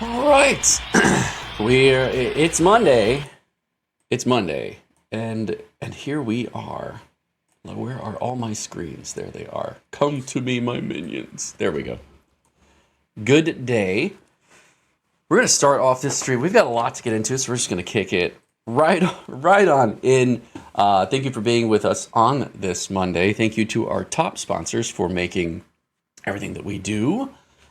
All right, it's Monday. It's Monday, and here we are. Where are all my screens? There they are. Come to me, my minions. There we go. Good day. We're gonna start off this stream. We've got a lot to get into, so we're just gonna kick it right on in. Thank you for being with us on this Monday. Thank you to our top sponsors for making everything that we do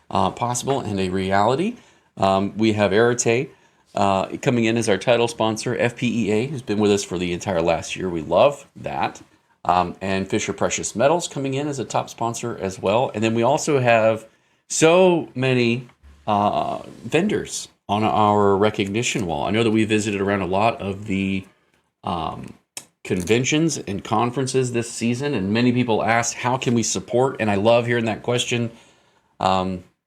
possible and a reality. We have Arete coming in as our title sponsor, FPEA, who's been with us for the entire last year. We love that. And Fisher Precious Metals coming in as a top sponsor as well. And then we also have so many vendors on our recognition wall. I know that we visited around a lot of the conventions and conferences this season, and many people asked, how can we support? And I love hearing that question.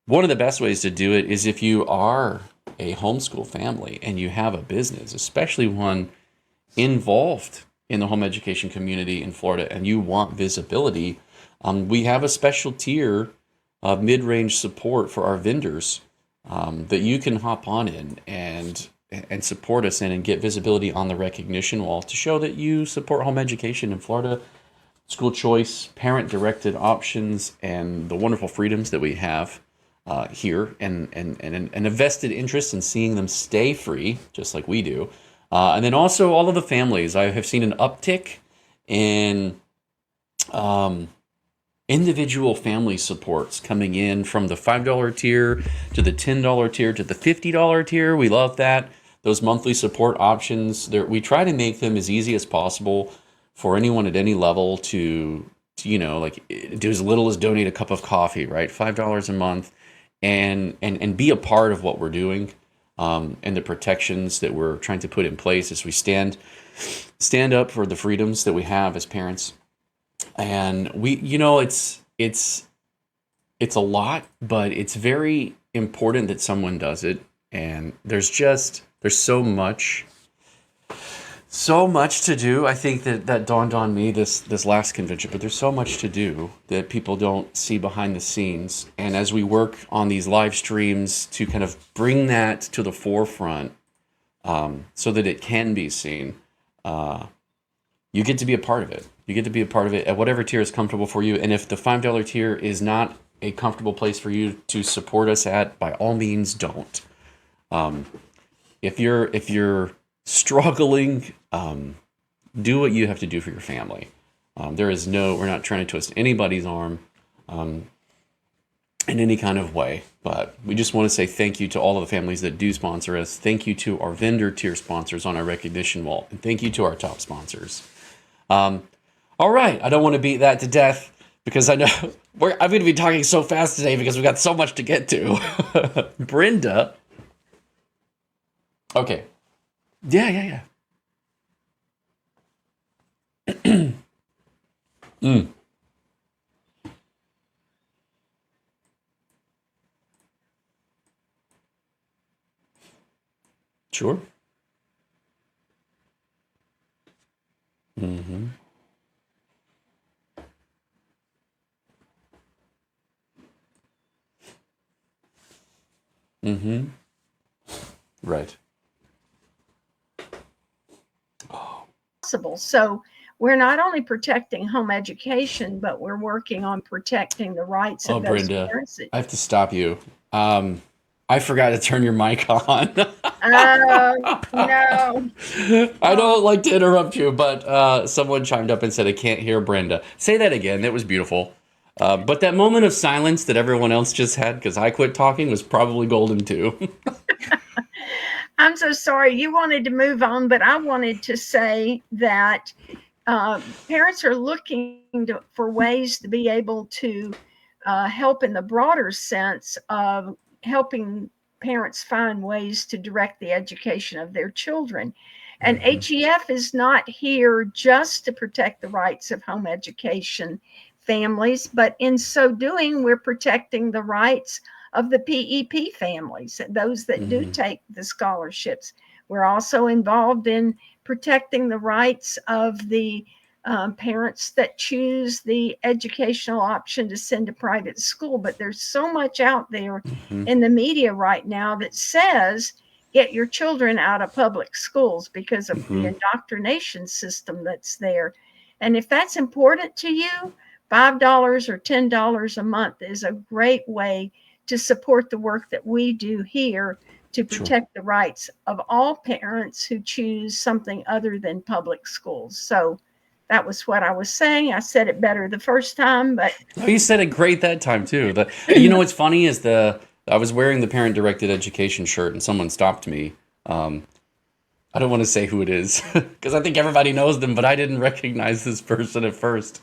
One of the best ways to do it is if you are a homeschool family and you have a business, especially one involved in the home education community in Florida, and you want visibility, we have a special tier of mid-range support for our vendors that you can hop on in and support us in and get visibility on the recognition wall to show that you support home education in Florida, school choice, parent-directed options, and the wonderful freedoms that we have here, and a vested interest in seeing them stay free, just like we do. And then also all of the families. I have seen an uptick in individual family supports coming in from the $5 tier to the $10 tier to the $50 tier. We love that. Those monthly support options, we try to make them as easy as possible for anyone at any level to like do as little as donate a cup of coffee, right? $5 a month, and be a part of what we're doing, and the protections that we're trying to put in place as we stand up for the freedoms that we have as parents. And it's a lot, but it's very important that someone does it. And there's so much to do. I think that dawned on me this last convention, but there's so much to do that people don't see behind the scenes. And as we work on these live streams to kind of bring that to the forefront, so that it can be seen, you get to be a part of it. You get to be a part of it at whatever tier is comfortable for you. And if the $5 tier is not a comfortable place for you to support us at, by all means, don't. If you're struggling, do what you have to do for your family. We're not trying to twist anybody's arm in any kind of way, but we just want to say thank you to all of the families that do sponsor us. Thank you to our vendor tier sponsors on our recognition wall, and thank you to our top sponsors. All right, I don't want to beat that to death because I know I'm going to be talking so fast today because we've got so much to get to. Brenda. Okay. Yeah. Mm. Sure. Mm-hmm. Mm-hmm. Right. Possible. So we're not only protecting home education, but we're working on protecting the rights of those Brenda, parents. I have to stop you. I forgot to turn your mic on. Oh, no. I don't like to interrupt you, but someone chimed up and said, I can't hear Brenda. Say that again. That was beautiful. But that moment of silence that everyone else just had because I quit talking was probably golden too. I'm so sorry. You wanted to move on, but I wanted to say that parents are looking for ways to be able to help in the broader sense of helping parents find ways to direct the education of their children. And HEF is not here just to protect the rights of home education families, but in so doing, we're protecting the rights of the PEP families, those that do take the scholarships. We're also involved in protecting the rights of the parents that choose the educational option to send to private school. But there's so much out there Mm-hmm. in the media right now that says get your children out of public schools because of the Mm-hmm. indoctrination system that's there. And if that's important to you, $5 or $10 a month is a great way to support the work that we do here to Sure. protect the rights of all parents who choose something other than public schools. So that was what I was saying. I said it better the first time, but Oh, you said it great that time too. You know what's funny is I was wearing the parent directed education shirt and someone stopped me. I don't want to say who it is because I think everybody knows them, but I didn't recognize this person at first.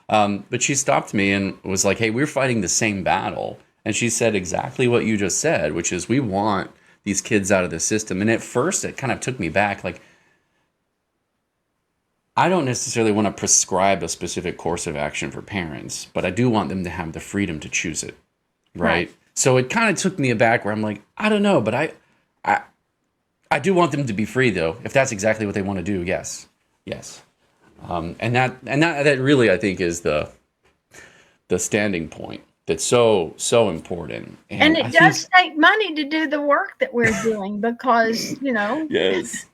But she stopped me and was like, "Hey, we're fighting the same battle." And she said exactly what you just said, which is we want these kids out of the system. And at first, it kind of took me back. Like, I don't necessarily want to prescribe a specific course of action for parents, but I do want them to have the freedom to choose it, right? So it kind of took me aback where I'm like, I don't know, but I do want them to be free though. If that's exactly what they want to do, yes, yes. And that really I think is the standing point that's so important. and I it think does take money to do the work that we're doing because, yes,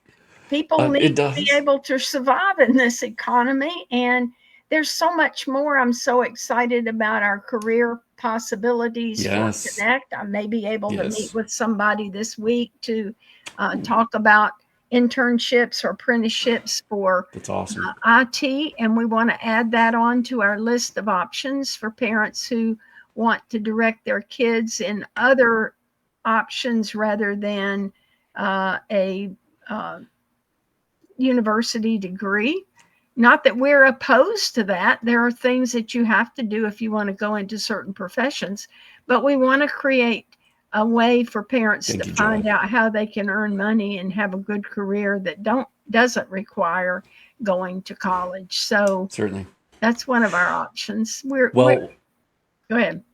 people it need to be does. able to survive in this economy. And there's so much more. I'm so excited about our career possibilities for Yes, Connect. I may be able to meet yes, with somebody this week to talk about internships or apprenticeships for that's awesome. IT. And we want to add that on to our list of options for parents who want to direct their kids in other options rather than a university degree. Not that we're opposed to that. There are things that you have to do if you want to go into certain professions, but we want to create a way for parents to Thank you, Joy. find out how they can earn money and have a good career that doesn't require going to college. So Certainly. that's one of our options. We're Well, go ahead.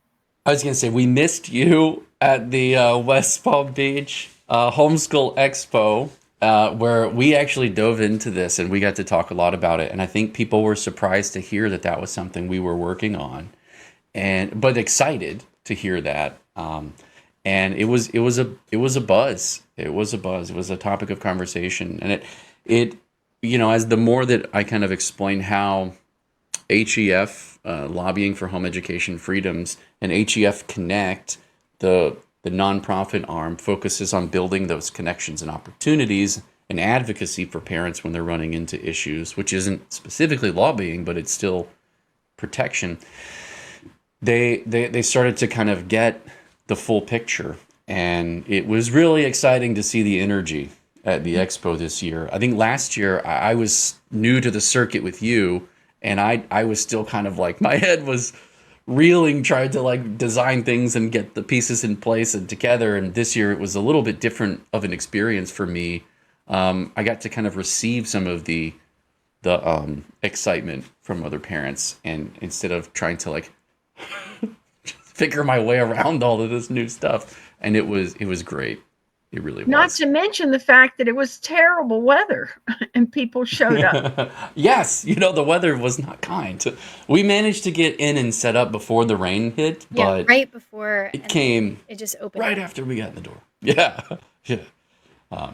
I was gonna say we missed you at the West Palm Beach Homeschool Expo, where we actually dove into this and we got to talk a lot about it. And I think people were surprised to hear that that was something we were working on, and but excited to hear that. And it was a buzz. It was a buzz. It was a topic of conversation, and it as the more that I kind of explained how HEF, lobbying for home education freedoms, and HEF Connect, the nonprofit arm, focuses on building those connections and opportunities and advocacy for parents when they're running into issues, which isn't specifically lobbying, but it's still protection. They started to kind of get the full picture, and it was really exciting to see the energy at the expo this year. I think last year I was new to the circuit with you, and I was still kind of like my head was reeling, trying to like design things and get the pieces in place and together. And this year it was a little bit different of an experience for me. I got to kind of receive some of the excitement from other parents, and instead of trying to like figure my way around all of this new stuff, and it was great. It really Not was. to mention the fact that it was terrible weather and people showed up. Yes, the weather was not kind. We managed to get in and set up before the rain hit, Yeah, but right before, it and came it just opened right up. after we got in the door. Yeah, yeah.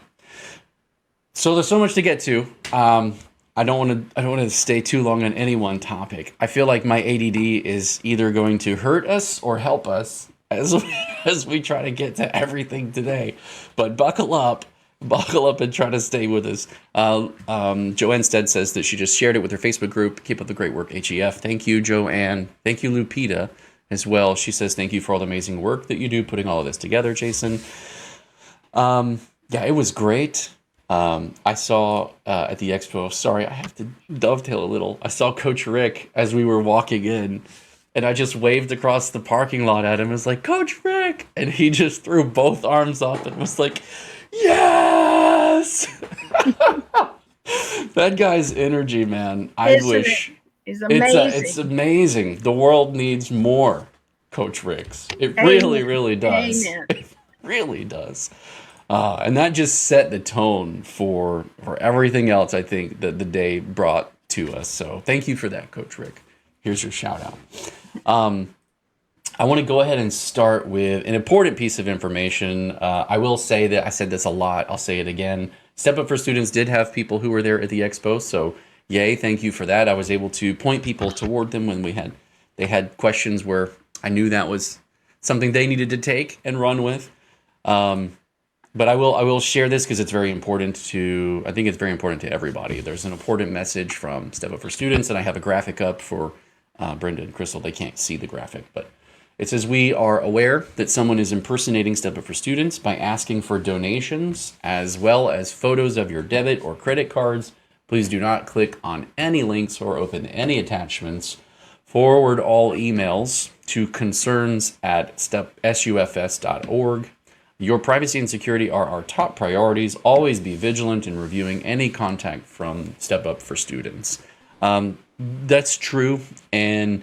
So there's so much to get to. I don't want to stay too long on any one topic. I feel like my ADD is either going to hurt us or help us as we try to get to everything today. But buckle up and try to stay with us. Joanne Stead says that she just shared it with her Facebook group. Keep up the great work, HEF. Thank you, Joanne. Thank you, Lupita, as well. She says thank you for all the amazing work that you do putting all of this together, Jason. Yeah, it was great. I saw at the expo, sorry, I have to dovetail a little. I saw Coach Rick as we were walking in, and I just waved across the parking lot at him. I was like, Coach Rick! And he just threw both arms up and was like, yes! That guy's energy, man. I Isn't it? wish Is it's amazing. amazing. The world needs more Coach Ricks. It really, Amen. really does. Amen. It really does. And that just set the tone for everything else I think that the day brought to us. So thank you for that, Coach Rick. Here's your shout out. I want to go ahead and start with an important piece of information. I will say that I said this a lot. I'll say it again. Step Up for Students did have people who were there at the expo, so yay, thank you for that. I was able to point people toward them when they had questions where I knew that was something they needed to take and run with. But I will share this because it's very important I think it's very important to everybody. There's an important message from Step Up for Students, and I have a graphic up for Brenda and Crystal. They can't see the graphic, but it says, we are aware that someone is impersonating Step Up for Students by asking for donations as well as photos of your debit or credit cards. Please do not click on any links or open any attachments. Forward all emails to concerns@sufs.org. Your privacy and security are our top priorities. Always be vigilant in reviewing any contact from Step Up for Students. That's true, and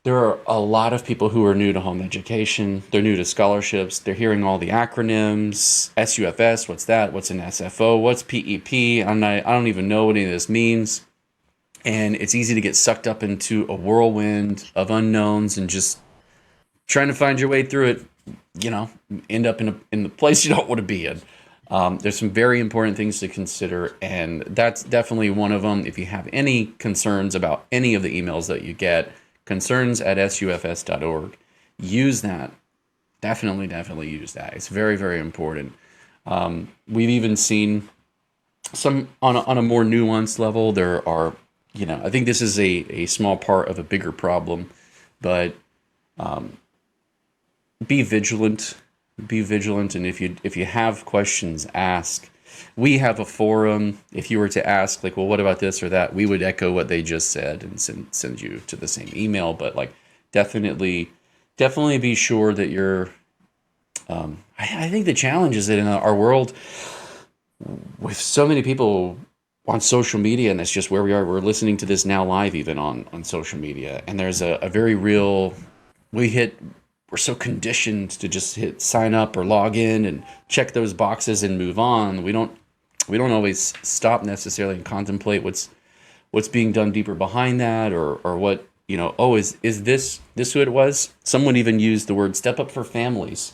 there are a lot of people who are new to home education. They're new to scholarships. They're hearing all the acronyms. SUFS, what's that? What's an SFO? What's PEP? I don't even know what any of this means. And it's easy to get sucked up into a whirlwind of unknowns and just trying to find your way through it, end up in the place you don't want to be in. There's some very important things to consider, and that's definitely one of them. If you have any concerns about any of the emails that you get, concerns@sufs.org. Use that. Definitely use that. It's very, very important. We've even seen some on a more nuanced level. There are, I think this is a small part of a bigger problem, but be vigilant. Be vigilant, and if you have questions, ask. We have a forum. If you were to ask, like, well, what about this or that, we would echo what they just said and send you to the same email. But like, definitely be sure that you're. I think the challenge is that in our world, with so many people on social media, and that's just where we are. We're listening to this now live, even on social media, and there's a very real. We're so conditioned to just hit sign up or log in and check those boxes and move on. We don't always stop necessarily and contemplate what's being done deeper behind that, or what, is this who it was? Someone even used the word Step Up for Families.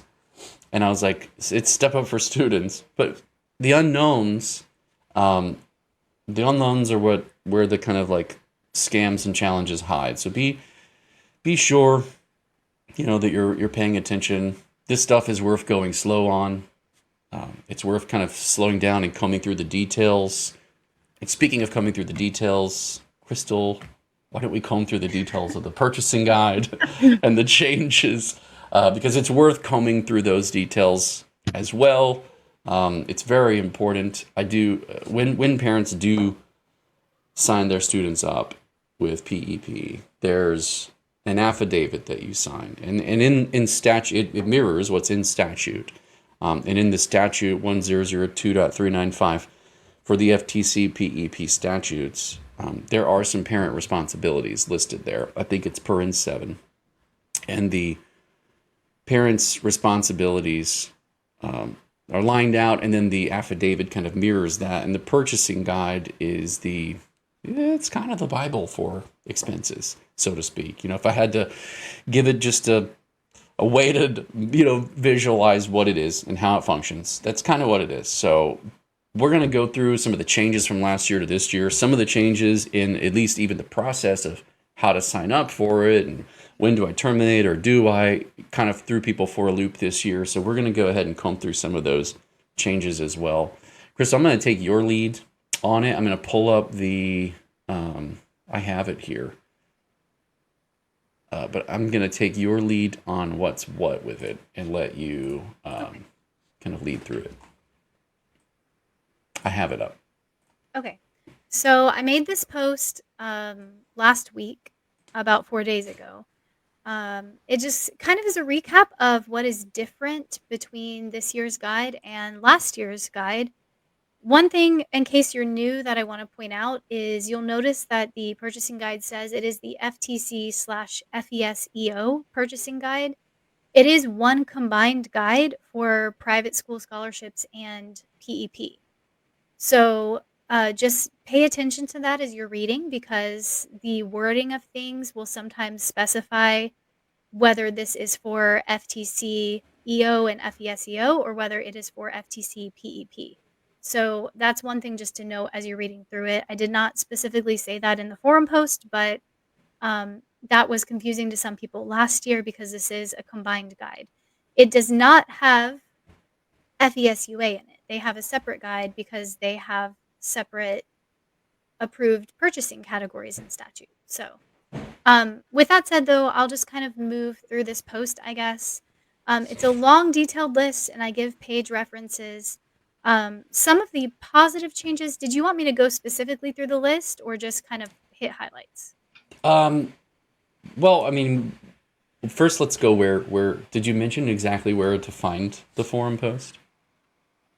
And I was like, it's Step Up for Students. But the unknowns are where the kind of like scams and challenges hide. So be sure that you're paying attention. This stuff is worth going slow on. It's worth kind of slowing down and combing through the details. And speaking of combing through the details, Crystal, why don't we comb through the details of the purchasing guide and the changes? Because it's worth combing through those details as well. It's very important. When parents do sign their students up with PEP, there's an affidavit that you sign, and in statute it mirrors what's in statute, and in the statute 1002.395 for the FTC PEP statutes, there are some parent responsibilities listed there. I think it's paren 7, and the parents' responsibilities are lined out, and then the affidavit kind of mirrors that, and the purchasing guide is it's kind of the Bible for expenses, so to speak. If I had to give it just a way to, visualize what it is and how it functions, that's kind of what it is. So we're going to go through some of the changes from last year to this year, some of the changes in at least even the process of how to sign up for it, and when do I terminate, or do I, kind of threw people for a loop this year. So we're going to go ahead and comb through some of those changes as well. Chris, I'm going to take your lead on it. I'm going to pull up I have it here. But I'm going to take your lead on what's what with it and let you kind of lead through it. I have it up. Okay. So I made this post last week, about 4 days ago. It just kind of is a recap of what is different between this year's guide and last year's guide. One thing, in case you're new, that I want to point out is you'll notice that the purchasing guide says it is the FTC/FESEO purchasing guide. It is one combined guide for private school scholarships and PEP. So just pay attention to that as you're reading, because the wording of things will sometimes specify whether this is for FTC EO and FESEO or whether it is for FTC PEP. So that's one thing just to know as you're reading through it. I did not specifically say that in the forum post, but that was confusing to some people last year because this is a combined guide. It does not have FESUA in it. They have a separate guide because they have separate approved purchasing categories in statute. So with that said, though, I'll just kind of move through this post, I guess. It's a long, detailed list, and I give page references. Some of the positive changes, did you want me to go specifically through the list or just kind of hit highlights? Well, I mean, first let's go where did you mention exactly where to find the forum post?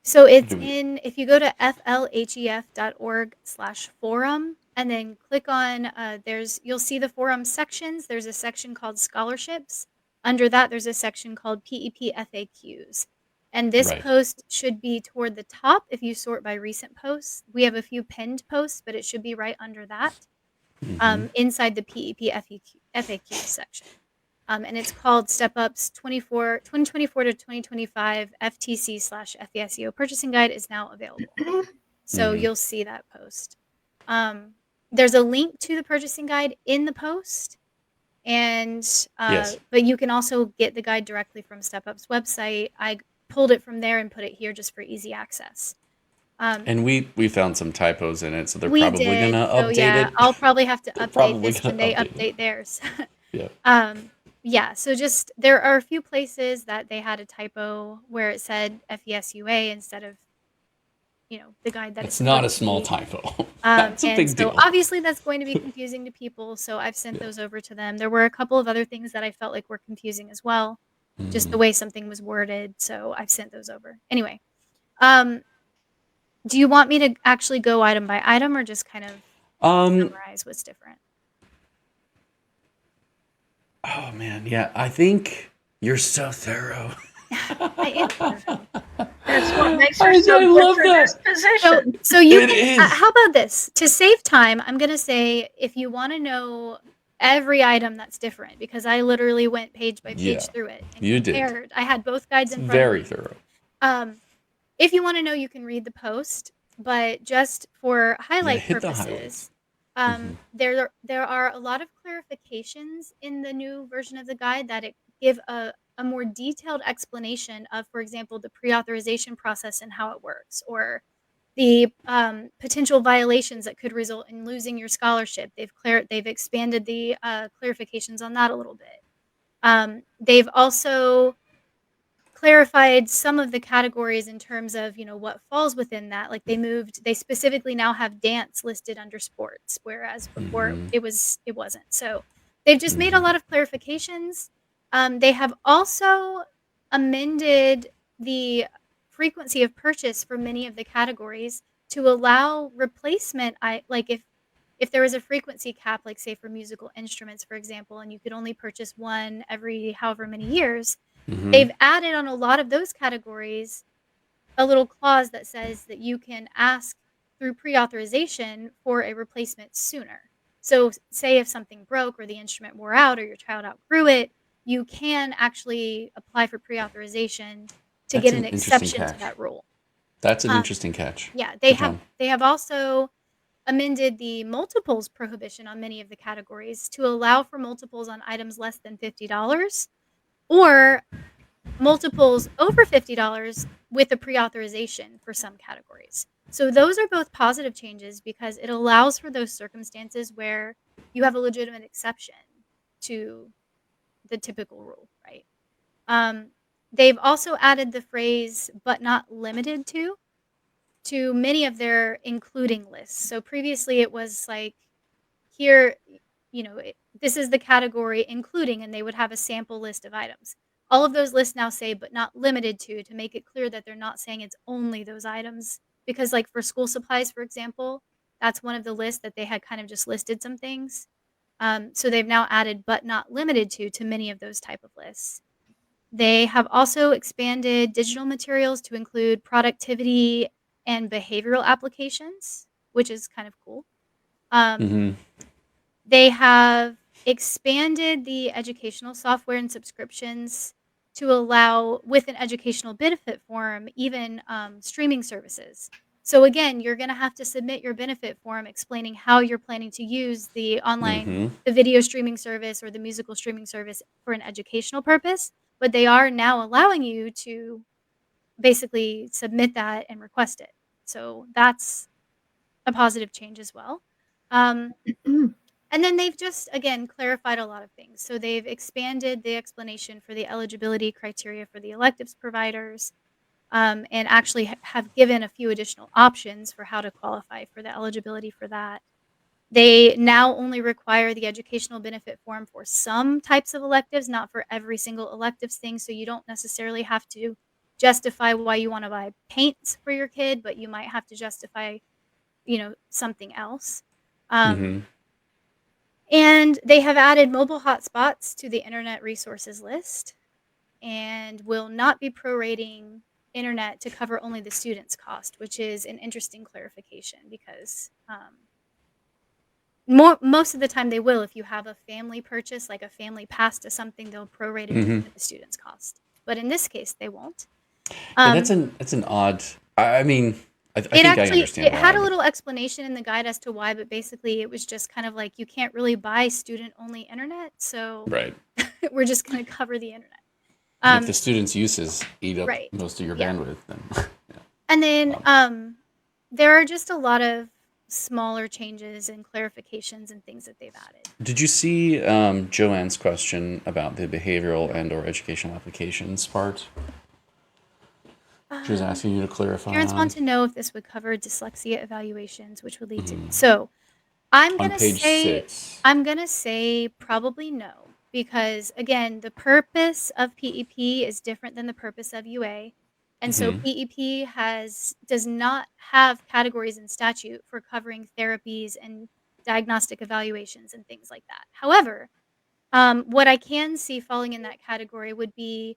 So it's if you go to flhef.org/forum and then click on, you'll see the forum sections. There's a section called scholarships. Under that, there's a section called PEP FAQs. And this Right. post should be toward the top if you sort by recent posts. We have a few pinned posts, but it should be right under that, inside the PEP FAQ section. And it's called Step Up's 2024 to 2025 FTC/FESEO Purchasing Guide is now available. So you'll see that post. There's a link to the purchasing guide in the post, and Yes. but you can also get the guide directly from Step Up's website. I pulled it from there and put it here just for easy access. And we found some typos in it, so they're We probably did. gonna So update yeah, it. I'll probably have to They're update probably this when gonna they update update theirs. Yeah. Yeah, so just there are a few places that they had a typo where it said FESUA instead of, the guide that It's it's not a supposed to small be. typo. That's a And big so deal. obviously that's going to be confusing to people, so I've sent those over to them. There were a couple of other things that I felt like were confusing as well, just the way something was worded, so I've sent those over. Anyway, do you want me to actually go item by item or just kind of summarize what's different? Oh man, yeah. I think you're so thorough. I am thorough. That's what makes her so I good love for this position. So you It can, is. how about this? To save time, I'm going to say if you want to know every item that's different, because I literally went page by page Yeah, through it and you did. compared. I had both guides It's in front of very me. thorough. If you want to know, you can read the post, but just for highlight hit the purposes, highlights. there are a lot of clarifications in the new version of the guide that give a more detailed explanation of, for example, the pre-authorization process and how it works, or the potential violations that could result in losing your scholarship. They've expanded the clarifications on that a little bit. They've also clarified some of the categories in terms of what falls within that. Like they specifically now have dance listed under sports, whereas before it wasn't. So they've just made a lot of clarifications. They have also amended the frequency of purchase for many of the categories to allow replacement. Like if there was a frequency cap, like say for musical instruments, for example, and you could only purchase one every however many years, they've added on a lot of those categories a little clause that says that you can ask through pre-authorization for a replacement sooner. So say if something broke or the instrument wore out or your child outgrew it, you can actually apply for pre-authorization to That's get an an interesting exception to catch. that rule. That's an interesting catch. Yeah, Good job. they have also amended the multiples prohibition on many of the categories to allow for multiples on items less than $50 or multiples over $50 with a pre-authorization for some categories. So those are both positive changes because it allows for those circumstances where you have a legitimate exception to the typical rule, right? They've also added the phrase "but not limited to many of their including lists. So previously it was like here, this is the category including, and they would have a sample list of items. All of those lists now say but not limited to make it clear that they're not saying it's only those items. Because like for school supplies, for example, that's one of the lists that they had kind of just listed some things. So they've now added but not limited to many of those type of lists. They have also expanded digital materials to include productivity and behavioral applications. which is kind of cool. Um, Mm-hmm. they have expanded the educational software and subscriptions to allow, with an educational benefit form, even streaming services. So again, you're going to have to submit your benefit form explaining how you're planning to use the online, Mm-hmm. the video streaming service or the musical streaming service for an educational purpose. But they are now allowing you to basically submit that and request it. So that's a positive change as well. Um, and then they've just, again, clarified a lot of things. So they've expanded the explanation for the eligibility criteria for the electives providers, and actually have given a few additional options for how to qualify for the eligibility for that. They now only require the educational benefit form for some types of electives, not for every single electives thing. So you don't necessarily have to justify why you want to buy paints for your kid, but you might have to justify, something else. Um, Mm-hmm. and they have added mobile hotspots to the internet resources list and will not be prorating internet to cover only the student's cost, which is an interesting clarification because most of the time they will. If you have a family purchase, like a family pass to something, they'll prorate it Mm-hmm. to the student's cost. But in this case, they won't. Yeah, Um, that's an odd. I mean, I it think I actually understand it had why, a but little explanation in the guide as to why, but basically it was just kind of like you can't really buy student only internet, so right. we're just going to cover the internet. And if the Um, students' uses eat up right. most of your Yeah. bandwidth, then yeah. And then Um, there are just a lot of smaller changes and clarifications and things that they've added. did you see Joanne's question about the behavioral and/or educational applications part? She was Um, asking you to clarify Parents want on to know if this would cover dyslexia evaluations, which would lead to. mhm. So I'm On gonna page say 6. I'm gonna say probably no, because again, the purpose of PEP is different than the purpose of UA. And so Mm-hmm. PEP does not have categories in statute for covering therapies and diagnostic evaluations and things like that. However, what I can see falling in that category would be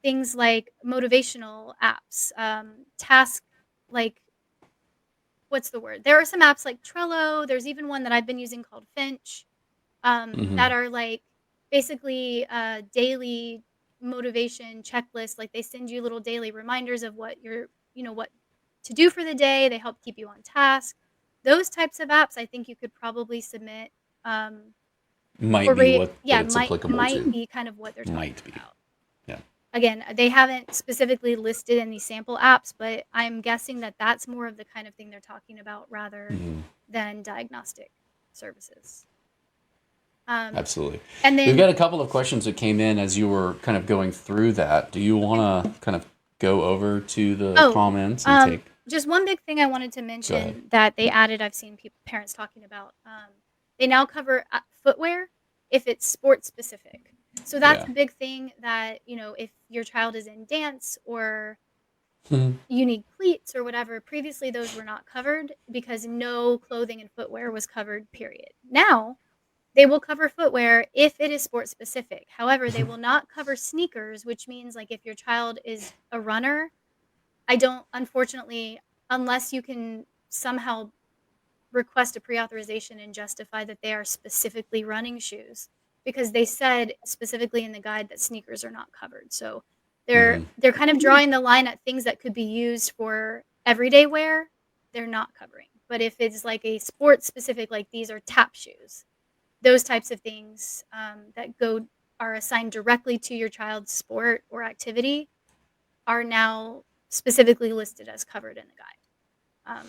things like motivational apps, task like what's the word? There are some apps like Trello. There's even one that I've been using called Finch, Mm-hmm. that are like basically daily motivation checklists. Like they send you little daily reminders of what to do for the day. They help keep you on task. Those types of apps, I think you could probably submit. Um, Might be what yeah, it's might applicable might to. be kind of what they're talking Might be. about. Yeah. Again, they haven't specifically listed any sample apps, but I'm guessing that that's more of the kind of thing they're talking about rather Mm-hmm. than diagnostic services. Um, Absolutely. and We've then, got a couple of questions that came in as you were kind of going through that. Do you okay. want to kind of go over to the Oh, comments and take? just one big thing I wanted to Go ahead. mention that they added, I've seen parents talking about. They now cover footwear if it's sports specific. So that's Yeah. a big thing that, if your child is in dance or Mhm. you need cleats or whatever. Previously, those were not covered because no clothing and footwear was covered, period. Now, they will cover footwear if it is sport specific. However, they will not cover sneakers, which means like if your child is a runner, I don't, unfortunately, unless you can somehow request a pre-authorization and justify that they are specifically running shoes, because they said specifically in the guide that sneakers are not covered. So they're Mhm. they're kind of drawing the line at things that could be used for everyday wear. They're not covering. But if it's like a sports specific, like these are tap shoes, those types of things that are assigned directly to your child's sport or activity are now specifically listed as covered in the guide.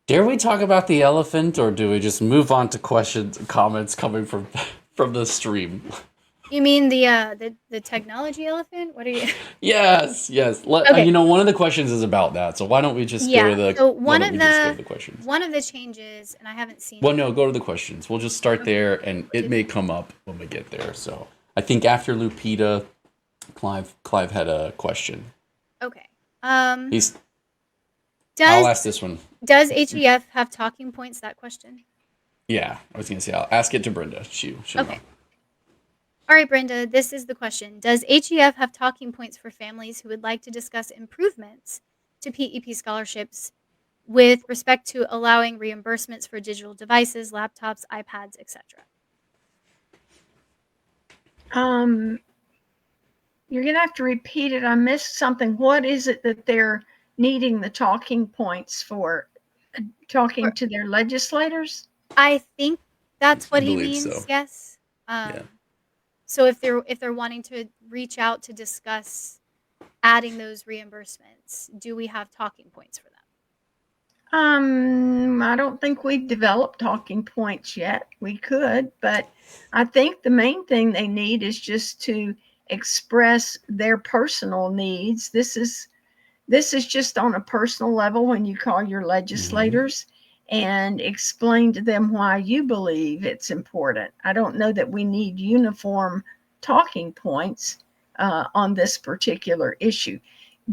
Dare we talk about the elephant, or do we just move on to questions and comments coming from from the stream? You mean the technology elephant? What are you? Yes, yes. Okay, One of the questions is about that. So why don't we just go yeah. to the So why don't we just go to the questions? one of the changes, and I haven't seen Well, it. no, go to the questions. We'll just start Okay, there, and we'll it do may that. come up when we get there. So I think after Lupita, Clive had a question. Okay. Um, He's. I'll does ask this one. does HEF have talking points? That question. Yeah, I was gonna say I'll ask it to Brenda. She'll know. Okay. All right, Brenda. This is the question. Does HEF have talking points for families who would like to discuss improvements to PEP scholarships with respect to allowing reimbursements for digital devices, laptops, iPads, etc. You're going to have to repeat it. I missed something. What is it that they're needing the talking points for? Talking to their legislators? I think that's I what he believe means. so. Yes. Yeah. So if they're wanting to reach out to discuss adding those reimbursements, do we have talking points for them? I don't think we've developed talking points yet. We could, but I think the main thing they need is just to express their personal needs. This is just on a personal level when you call your legislators and explain to them why you believe it's important. I don't know that we need uniform talking points on this particular issue.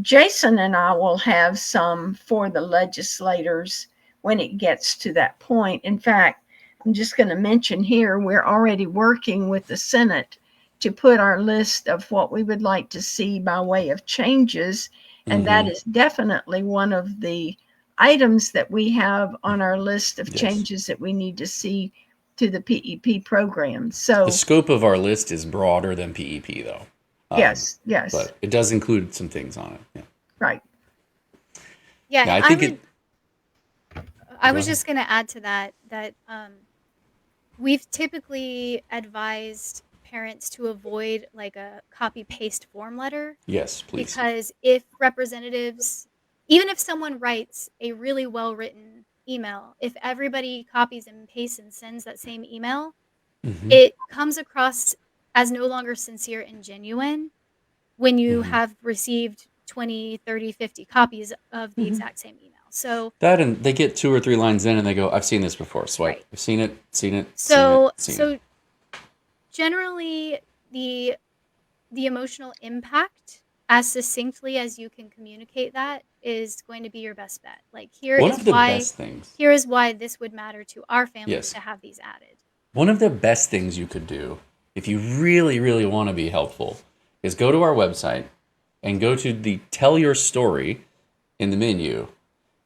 Jason and I will have some for the legislators when it gets to that point. In fact, I'm just going to mention here, we're already working with the Senate to put our list of what we would like to see by way of changes. And that is definitely one of the items that we have on our list of changes that we need to see to the PEP program. So the scope of our list is broader than PEP, though. Yes. But it does include some things on it. Yeah. Right. Yeah, I think I was just going to add to that we've typically advised parents to avoid like a copy paste form letter. Yes, please. Because if representatives, even if someone writes a really well written email, if everybody copies and pastes and sends that same email, it comes across as no longer sincere and genuine when you have received 20, 30, 50 copies of the exact same email. So that, and they get 2 or 3 lines in and they go, I've seen this before. Swipe. Right. I've seen it. So generally the emotional impact, as succinctly as you can communicate that, is going to be your best bet. Like here is why this would matter to our families to have these added. One of the best things you could do, if you really, really want to be helpful, is go to our website and go to the Tell Your Story in the menu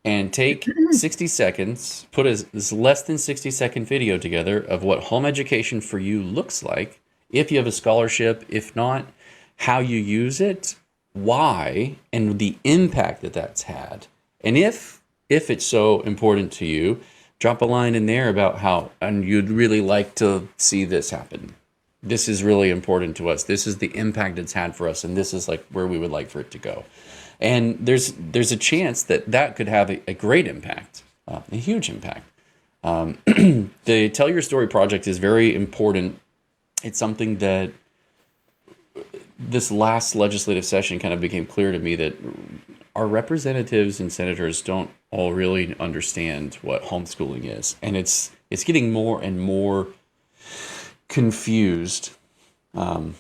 and take 60 seconds, put this less than 60-second video together of what home education for you looks like, if you have a scholarship, if not, how you use it, why, and the impact that that's had. And if it's so important to you, drop a line in there about how and you'd really like to see this happen. This is really important to us. This is the impact it's had for us, and this is like where we would like for it to go. And there's a chance that could have a great impact, a huge impact. The Tell Your Story project is very important. It's something that this last legislative session kind of became clear to me that our representatives and senators don't all really understand what homeschooling is. And it's getting more and more confused with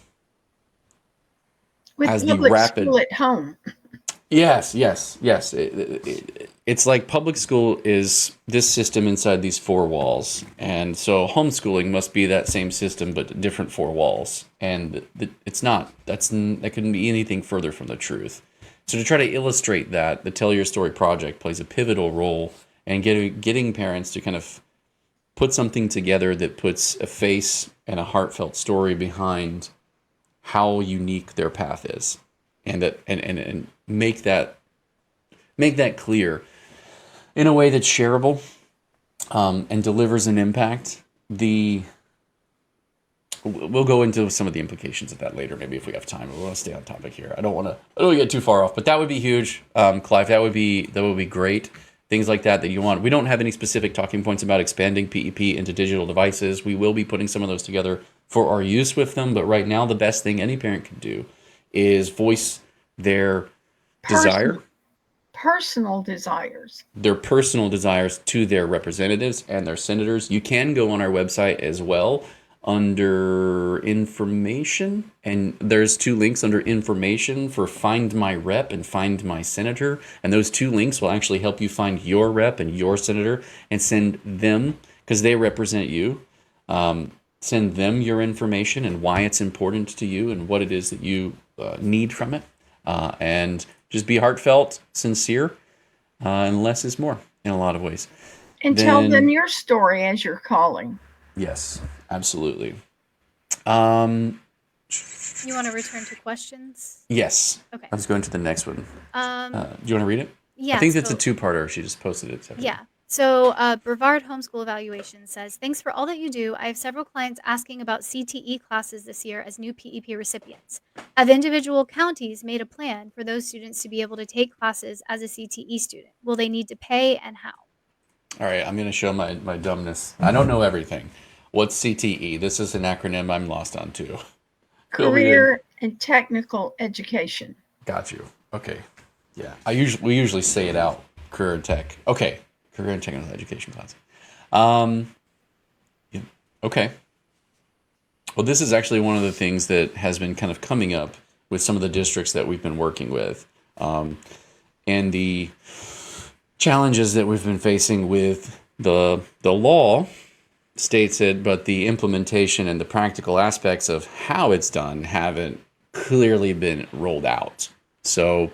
as the public rapid school at home. Yes. It's like public school is this system inside these 4 walls. And so homeschooling must be that same system, but different 4 walls. And it's not. That couldn't be anything further from the truth. So to try to illustrate that, the Tell Your Story project plays a pivotal role in getting parents to kind of put something together that puts a face and a heartfelt story behind how unique their path is. And that and make that clear in a way that's shareable and delivers an impact. We'll go into some of the implications of that later, maybe if we have time. We want to stay on topic here. I don't want to get too far off, but that would be huge, Clive. That would be great. Things like that you want. We don't have any specific talking points about expanding PEP into digital devices. We will be putting some of those together for our use with them. But right now, the best thing any parent can do is voice their personal desires to their representatives and their senators. You can go on our website as well under information, and there's 2 links under information for Find My Rep and Find My Senator, and those 2 links will actually help you find your rep and your senator and send them, because they represent you, send them your information and why it's important to you and what it is that you need from it. And just be heartfelt, sincere, and less is more. in a lot of ways. And tell them Then, your story as you're calling. yes, absolutely. Um, You want to return to questions? yes. Okay. Let's go into the next one. Um, Do you want to read it? I yeah. think it's a So two-parter. She just posted it separately. yeah. So Brevard Homeschool Evaluation says, thanks for all that you do. I have several clients asking about CTE classes this year as new PEP recipients. Have individual counties made a plan for those students to be able to take classes as a CTE student? Will they need to pay and how? All right, I'm going to show my dumbness. I don't know everything. What's CTE? This is an acronym I'm lost on too. Fill me in. Career and technical education. Got you. Okay. Yeah. We usually say it out. Career and tech. Okay. Career and technical education class. Yeah. Okay. Well, this is actually one of the things that has been kind of coming up with some of the districts that we've been working with, and the challenges that we've been facing with the law states it, but the implementation and the practical aspects of how it's done haven't clearly been rolled out. So,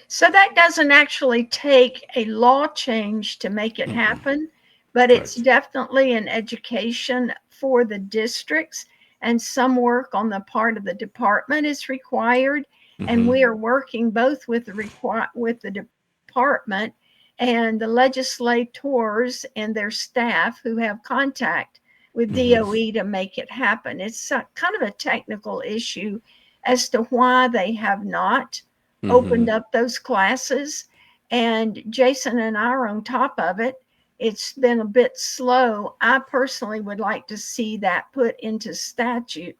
So that doesn't actually take a law change to make it happen, but it's correct. definitely an education for the districts, and some work on the part of the department is required. And we are working both with the department and the legislators and their staff who have contact with DOE to make it happen. It's kind of a technical issue as to why they have not opened up those classes. And Jason and I are on top of it. It's been a bit slow. I personally would like to see that put into statute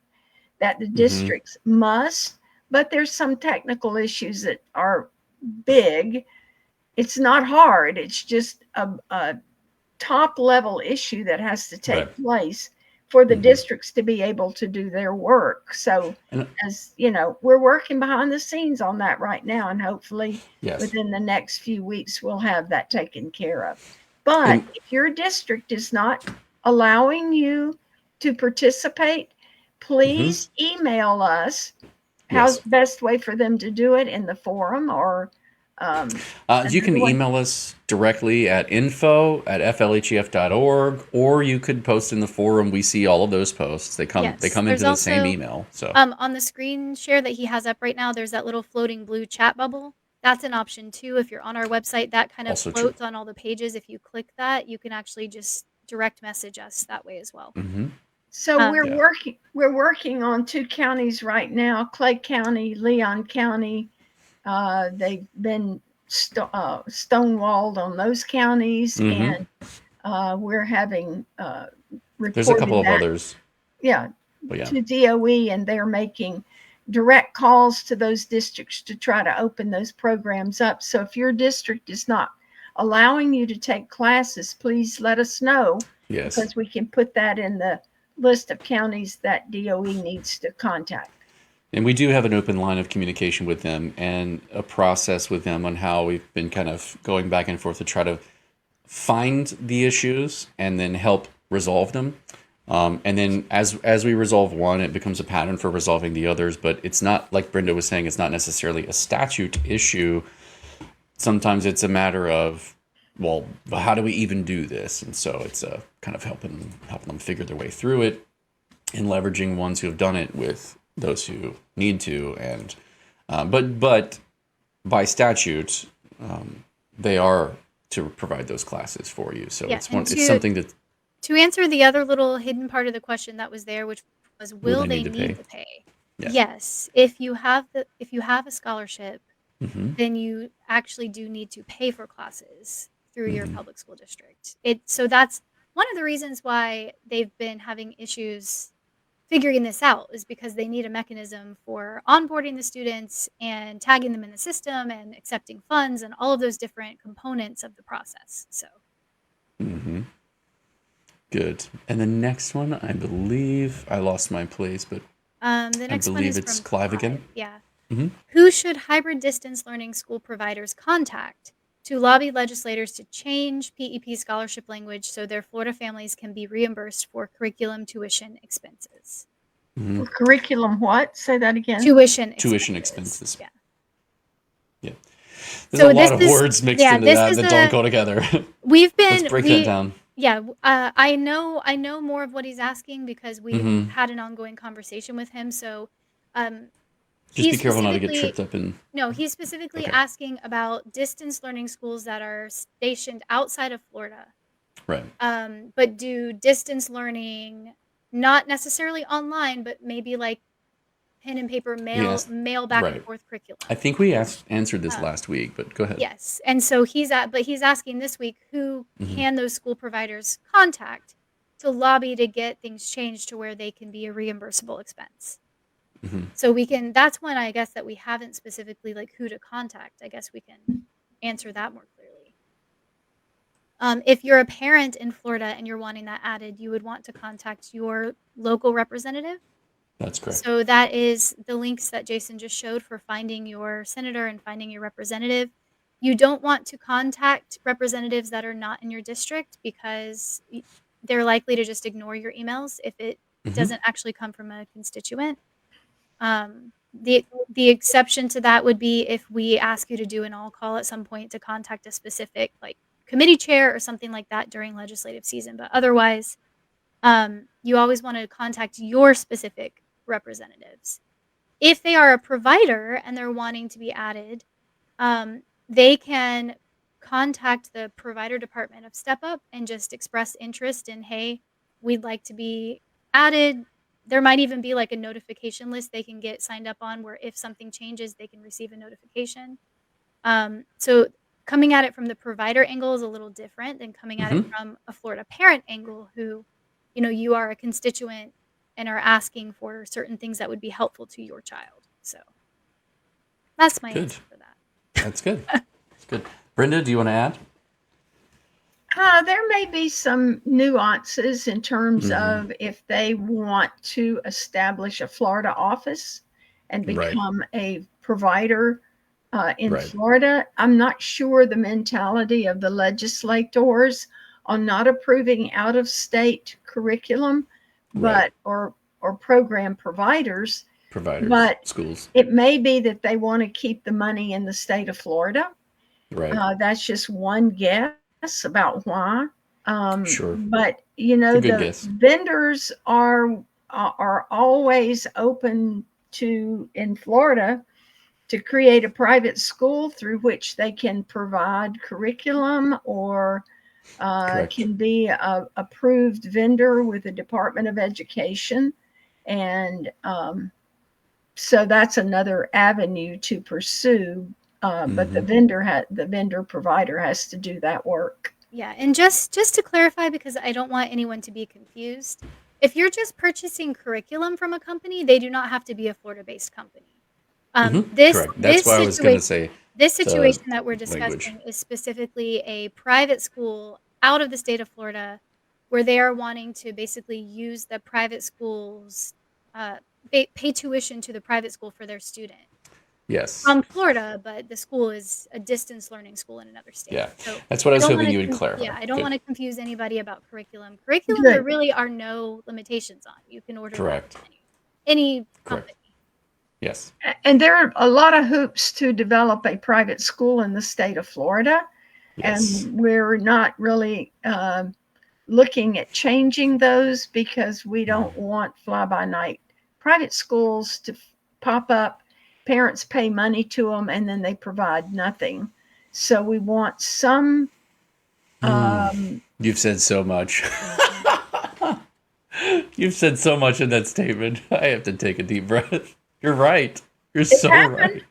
that the districts must, but there's some technical issues that are big. It's not hard. It's just a top level issue that has to take Right. place for the districts to be able to do their work. So, And as you know, we're working behind the scenes on that right now, and hopefully yes. within the next few weeks we'll have that taken care of. But And if your district is not allowing you to participate, please email us. How's yes. the best way for them to do it, in the forum or You can email us directly at info@flhef.org, or you could post in the forum. We see all of those posts. They come Yes. into There's the same also email. So on the screen share that he has up right now, there's that little floating blue chat bubble. That's an option too. If you're on our website, that kind of also true. floats on all the pages. If you click that, you can actually just direct message us that way as well. So Um, we're working on 2 counties right now, Clay County, Leon County. They've been stonewalled on those counties, and we're having There's a couple reported of that, others. yeah, But yeah. to DOE, and they're making direct calls to those districts to try to open those programs up. So if your district is not allowing you to take classes, please let us know, Yes. because we can put that in the list of counties that DOE needs to contact. And we do have an open line of communication with them and a process with them on how we've been kind of going back and forth to try to find the issues and then help resolve them. And then as we resolve one, it becomes a pattern for resolving the others. But it's not, like Brenda was saying, it's not necessarily a statute issue. Sometimes it's a matter of, well, how do we even do this? And so it's kind of helping them figure their way through it, and leveraging ones who have done it with those who need to. And but by statute, they are to provide those classes for you. So Yeah, it's and it's something that to answer the other little hidden part of the question that was there, which was, will they need to pay? Yeah. Yes. If you have a scholarship, Mm-hmm. then you actually do need to pay for classes through your public school district. So that's one of the reasons why they've been having issues figuring this out, is because they need a mechanism for onboarding the students and tagging them in the system and accepting funds and all of those different components of the process. So Good. And the next one, I believe I lost my place, but the next one believe is it's from Clive again. Yeah. Mhm. Who should hybrid distance learning school providers contact to lobby legislators to change PEP scholarship language so their Florida families can be reimbursed for curriculum tuition expenses? For curriculum what? Say that again. Tuition Tuition expenses. expenses. Yeah. Yeah. There's a lot of words mixed into that don't go together. Let's break that down. Yeah, I know more of what he's asking because we've had an ongoing conversation with him. So, just be careful not to get tripped up in. No, he's specifically asking about distance learning schools that are stationed outside of Florida. Right. But do distance learning, not necessarily online, but maybe like pen and paper mail back and forth curriculum. I think we answered this last week, but go ahead. Yes, and so he's asking this week who can those school providers contact to lobby to get things changed to where they can be a reimbursable expense. So that's one, I guess, that we haven't specifically like who to contact. I guess we can answer that more clearly. If you're a parent in Florida and you're wanting that added, you would want to contact your local representative. That's correct. So that is the links that Jason just showed for finding your senator and finding your representative. You don't want to contact representatives that are not in your district because they're likely to just ignore your emails if it doesn't actually come from a constituent. The exception to that would be if we ask you to do an all call at some point to contact a specific like committee chair or something like that during legislative season. But otherwise, you always want to contact your specific representatives. If they are a provider and they're wanting to be added, they can contact the provider department of Step Up and just express interest in, hey, we'd like to be added. There might even be like a notification list they can get signed up on where if something changes, they can receive a notification. So coming at it from the provider angle is a little different than coming at it from a Florida parent angle who, you are a constituent and are asking for certain things that would be helpful to your child. So that's my answer for that. That's good. That's good. Brenda, do you want to add? There may be some nuances in terms of if they want to establish a Florida office and become a provider in Florida. I'm not sure the mentality of the legislators on not approving out-of-state curriculum, but or program providers, but schools. It may be that they want to keep the money in the state of Florida. Right. That's just one guess about why. Sure. But the vendors are always open to in Florida to create a private school through which they can provide curriculum or can be a approved vendor with the Department of Education. And so that's another avenue to pursue. But the vendor provider has to do that work. Yeah, and just to clarify, because I don't want anyone to be confused, if you're just purchasing curriculum from a company, they do not have to be a Florida-based company. Correct. That's why I was going to say. This situation that we're discussing is specifically a private school out of the state of Florida where they are wanting to basically use the private schools, pay tuition to the private school for their student. Yes. From Florida, but the school is a distance learning school in another state. Yeah, so that's what I was hoping you would clarify. Yeah, I don't want to confuse anybody about curriculum. There really are no limitations on. You can order correct any company. Yes. And there are a lot of hoops to develop a private school in the state of Florida. Yes. And we're not really looking at changing those because we don't want fly-by-night private schools to pop up. Parents pay money to them and then they provide nothing. So we want some. You've said so much. You've said so much in that statement. I have to take a deep breath. You're right. You're so right.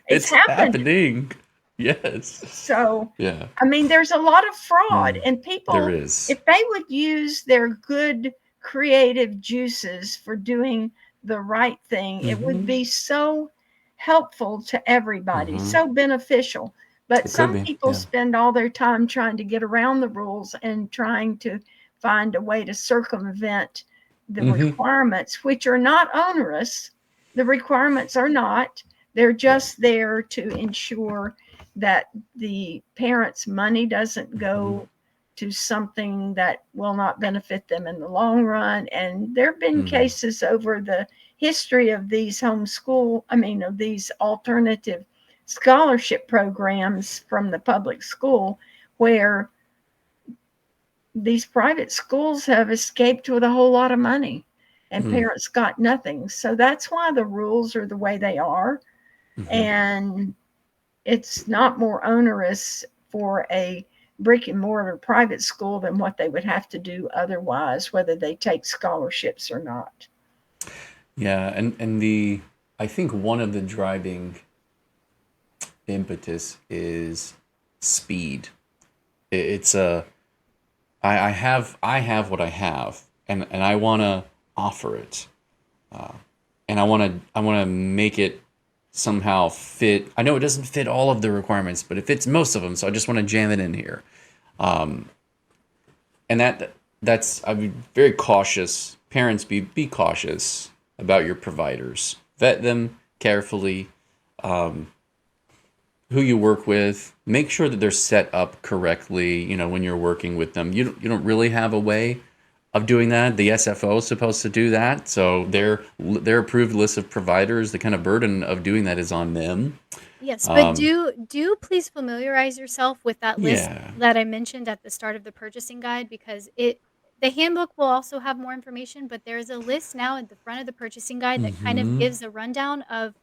It's happening. Yes. So, yeah. I mean, there's a lot of fraud and people, there is. If they would use their good creative juices for doing the right thing, it would be so helpful to everybody, so beneficial. But some people spend all their time trying to get around the rules and trying to find a way to circumvent the requirements, which are not onerous. The requirements are not. They're just there to ensure that the parents' money doesn't go to something that will not benefit them in the long run. And there have been cases over the history of these of these alternative scholarship programs from the public school where these private schools have escaped with a whole lot of money and parents got nothing. So that's why the rules are the way they are. And it's not more onerous for a brick and mortar private school than what they would have to do otherwise, whether they take scholarships or not. Yeah, and I think one of the driving impetus is speed. It's a I have what I have, and I want to offer it, and I want to make it somehow fit. I know it doesn't fit all of the requirements, but it fits most of them. So I just want to jam it in here, and that's I'm very cautious. Parents, be cautious about your providers. Vet them carefully. Who you work with, make sure that they're set up correctly. You know, when you're working with them, you don't really have a way of doing that. The SFO is supposed to do that, so their approved list of providers, the kind of burden of doing that is on them. Yes, but do please familiarize yourself with that list Yeah. that I mentioned at the start of the purchasing guide, because the handbook will also have more information, but there's a list now at the front of the purchasing guide that kind of gives a rundown of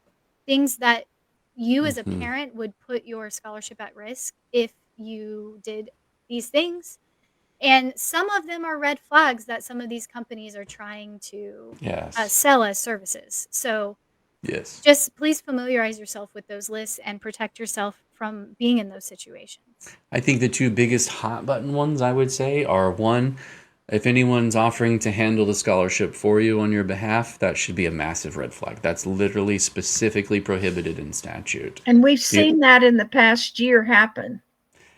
things that you as a parent would put your scholarship at risk if you did these things. And some of them are red flags that some of these companies are trying to Yes. sell as services. So Yes. just please familiarize yourself with those lists and protect yourself from being in those situations. I think the two biggest hot button ones I would say are, one, if anyone's offering to handle the scholarship for you on your behalf, that should be a massive red flag. That's literally specifically prohibited in statute. And we've seen that in the past year happen.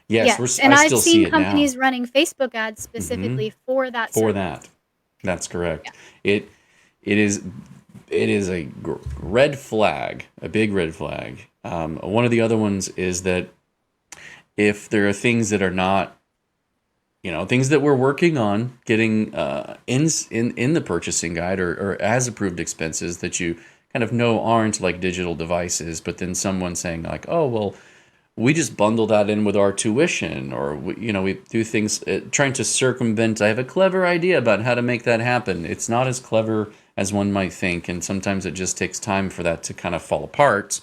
Yes, and I I've still see seen it now. companies running Facebook ads specifically for that For service. that. That's correct. It is a red flag, a big red flag. One of the other ones is that if there are things that are not, things that we're working on getting in the purchasing guide or as approved expenses that you kind of know aren't like digital devices, but then someone saying like, oh, well, we just bundle that in with our tuition, or we do things trying to circumvent. I have a clever idea about how to make that happen. It's not as clever as one might think, and sometimes it just takes time for that to kind of fall apart,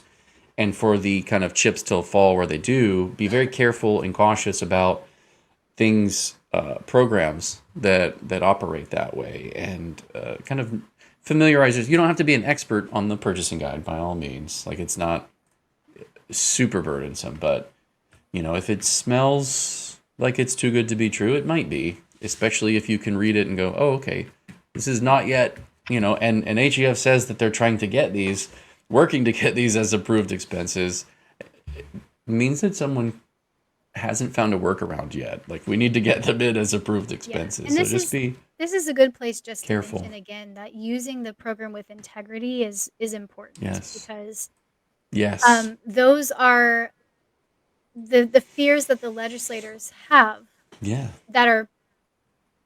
and for the kind of chips to fall where they do. Be very careful and cautious about things, programs that operate that way, and kind of familiarize yourself. You don't have to be an expert on the purchasing guide by all means. Like, it's not super burdensome, but if it smells like it's too good to be true, it might be, especially if you can read it and go, oh, okay, this is not yet, and HEF says that they're working to get these as approved expenses. It means that someone hasn't found a workaround yet. Like, we need to get them in as approved expenses. And so just be this is a good place just careful. to mention again that using the program with integrity is important. Yes. Because yes. those are the fears that the legislators have that are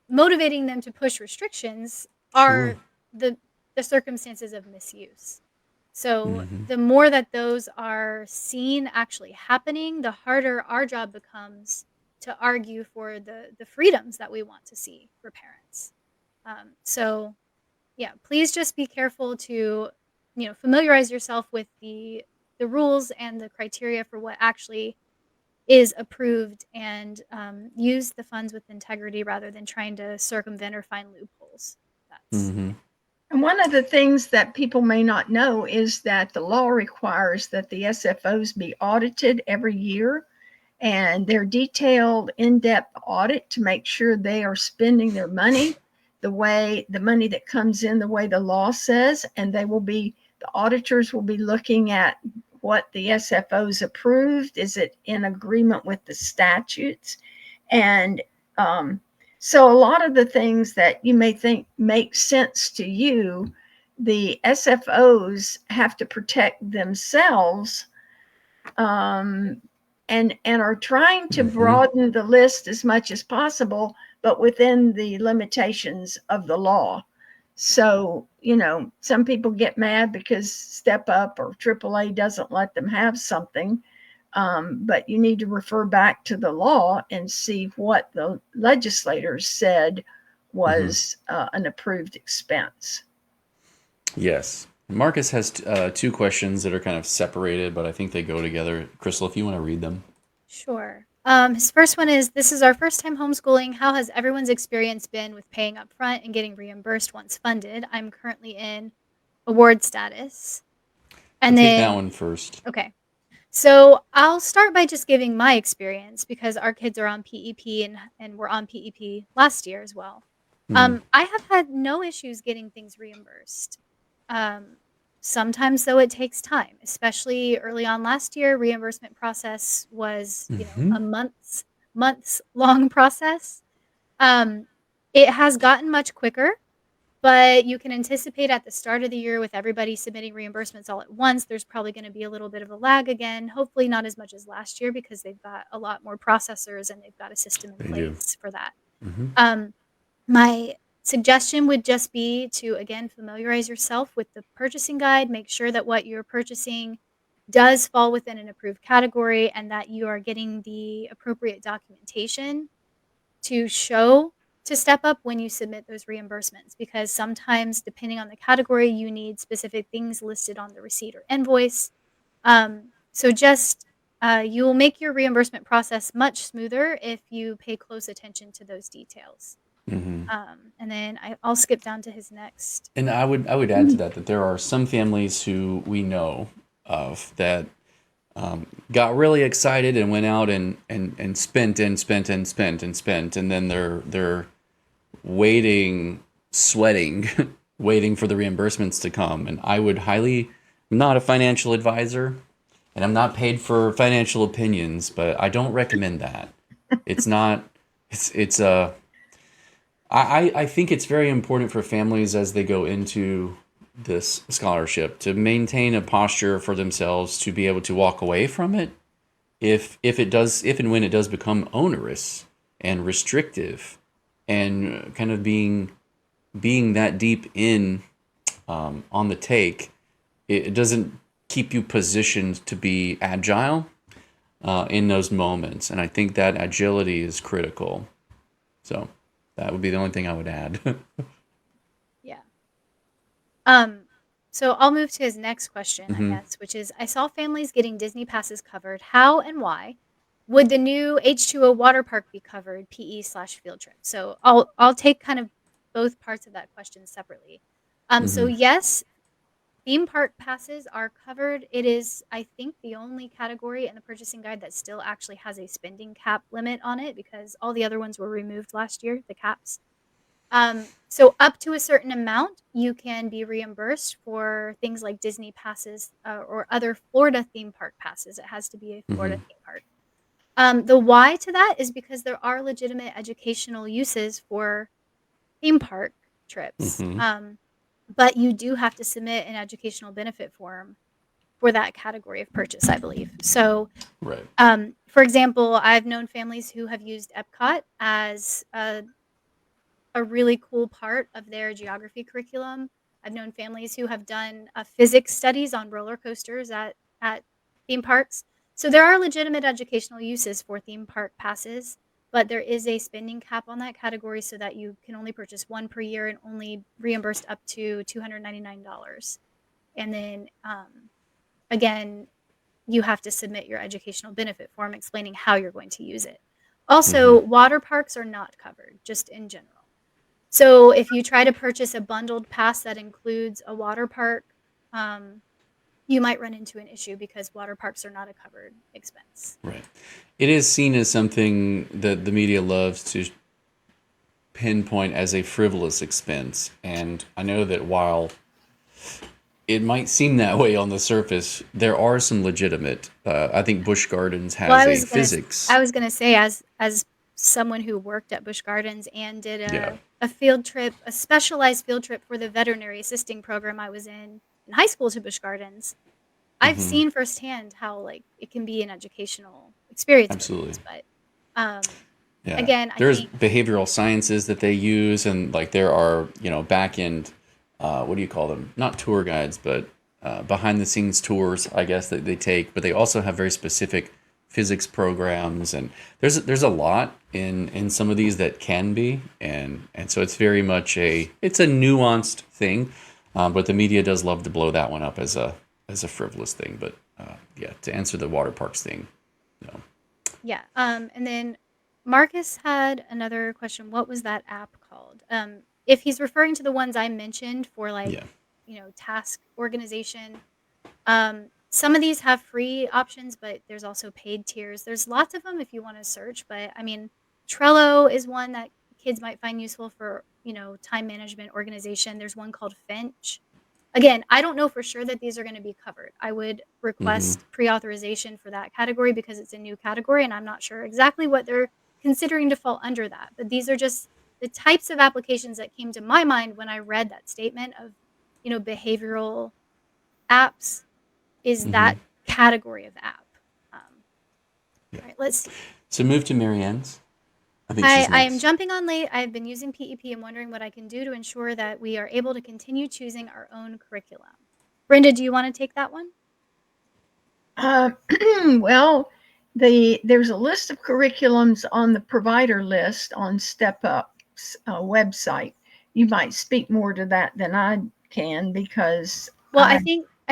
motivating them to push restrictions are the circumstances of misuse. So the more that those are seen actually happening, the harder our job becomes to argue for the freedoms that we want to see for parents. So yeah, please just be careful to familiarize yourself with the rules and the criteria for what actually is approved, and use the funds with integrity rather than trying to circumvent or find loopholes. And one of the things that people may not know is that the law requires that the SFOs be audited every year, and they're detailed, in-depth audit to make sure they are spending their money the money that comes in the way the law says, and the auditors will be looking at what the SFOs approved. Is it in agreement with the statutes? And so a lot of the things that you may think make sense to you, the SFOs have to protect themselves, and are trying to broaden the list as much as possible, but within the limitations of the law. So, some people get mad because Step Up or AAA doesn't let them have something. But you need to refer back to the law and see what the legislators said Hmm. was an approved expense. Yes. Marcus has two questions that are kind of separated, but I think they go together. Crystal, if you want to read them. Sure. His first one is, this is our first time homeschooling. How has everyone's experience been with paying up front and getting reimbursed once funded? I'm currently in award status. We'll And take that then, one first. okay. So I'll start by just giving my experience because our kids are on PEP and we're on PEP last year as well. Hmm. I have had no issues getting things reimbursed. Um, Sometimes though it takes time, especially early on last year. Reimbursement process was, Hmm. a months long process. Um, it has gotten much quicker, but you can anticipate at the start of the year with everybody submitting reimbursements all at once, there's probably going to be a little bit of a lag again. Hopefully not as much as last year because they've got a lot more processors and they've got a system in They do. place for that. Hmm. Um, my suggestion would just be to, again, familiarize yourself with the purchasing guide, make sure that what you're purchasing does fall within an approved category and that you are getting the appropriate documentation to show to Step Up when you submit those reimbursements, because sometimes, depending on the category, you need specific things listed on the receipt or invoice. So just you will make your reimbursement process much smoother if you pay close attention to those details. Hmm. And then I'll skip down to his next. And I would add to that there are some families who we know of that got really excited and went out and spent and spent and spent and spent, and then they're waiting, sweating, waiting for the reimbursements to come. And I would highly, I'm not a financial advisor, and I'm not paid for financial opinions, but I don't recommend that. It's not. It's I think it's very important for families as they go into this scholarship to maintain a posture for themselves to be able to walk away from it if and when it does become onerous and restrictive and kind of being that deep in on the take. It doesn't keep you positioned to be agile in those moments, and I think that agility is critical. So that would be the only thing I would add. Yeah. Um, so I'll move to his next question, I Hmm. guess, which is, I saw families getting Disney passes covered. How and why? Would the new H2O water park be covered, PE/field trip? So I'll take kind of both parts of that question separately. So Hmm. yes, theme park passes are covered. It is, I think, the only category in the purchasing guide that still actually has a spending cap limit on it because all the other ones were removed last year, the caps. So up to a certain amount, you can be reimbursed for things like Disney passes or other Florida theme park passes. It has to be a Florida Hmm. theme park. The why to that is because there are legitimate educational uses for theme park trips. Hmm. But you do have to submit an educational benefit form for that category of purchase, I believe. So, Right. for example, I've known families who have used Epcot as a really cool part of their geography curriculum. I've known families who have done physics studies on roller coasters at theme parks. So there are legitimate educational uses for theme park passes, but there is a spending cap on that category so that you can only purchase one per year and only reimbursed up to $299. And then again, you have to submit your educational benefit form explaining how you're going to use it. Hmm. Also, water parks are not covered, just in general. So if you try to purchase a bundled pass that includes a water park, um, you might run into an issue because water parks are not a covered expense. Right. It is seen as something that the media loves to pinpoint as a frivolous expense. And I know that while it might seem that way on the surface, there are some legitimate. I think Busch Gardens Well, has a physics. I was gonna say, as someone who worked at Busch Gardens and did Yeah. a field trip, a specialized field trip for the veterinary assisting program I was in high school to Busch Gardens, I've Hmm. seen firsthand how like it can be an educational experience for Absolutely. kids. But um, Yeah. again, I There's think behavioral sciences that they use, and like there are back end. what do you call them? Not tour guides, but behind the scenes tours, I guess, that they take. But they also have very specific physics programs, and there's a lot in some of these that can be, and so it's very much it's a nuanced thing, but the media does love to blow that one up as a frivolous thing. But yeah, to answer the water parks thing, no. Yeah. And then Marcus had another question. What was that app called? If he's referring to the ones I mentioned for Yeah. task organization, some of these have free options, but there's also paid tiers. There's lots of them if you want to search, but I mean, Trello is one that kids might find useful for, time management organization. There's one called Finch. Again, I don't know for sure that these are going to be covered. I would Hmm. request pre-authorization for that category because it's a new category and I'm not sure exactly what they're considering to fall under that. But these are just the types of applications that came to my mind when I read that statement of, behavioral apps is Hmm. that category of app. Um, Yeah. all right, let's see. So move to Marianne's. I think Hi, she's I am next. jumping on late. I've been using PEP and wondering what I can do to ensure that we are able to continue choosing our own curriculum. Brenda, do you want to take that one? Uh, well, there's a list of curriculums on the provider list on Step Up's website. You might speak more to that than I can because Well, I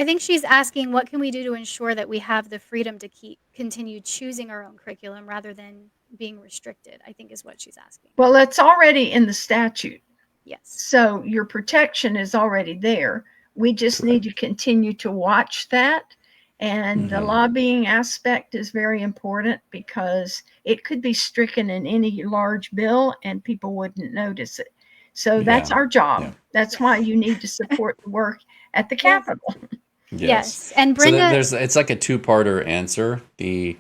think she's asking what can we do to ensure that we have the freedom to continue choosing our own curriculum rather than being restricted, I think is what she's asking. well, it's already in the statute. Yes. So your protection is already there. We just need Correct. to continue to watch that. And the Hmm. lobbying aspect is very important because it could be stricken in any large bill and people wouldn't notice it. So that's Yeah. our Yeah. job. That's why Yes. you need to support the work at the Yes. Capitol. Yes. Yes. And So Brenda, it's like a two-parter answer. The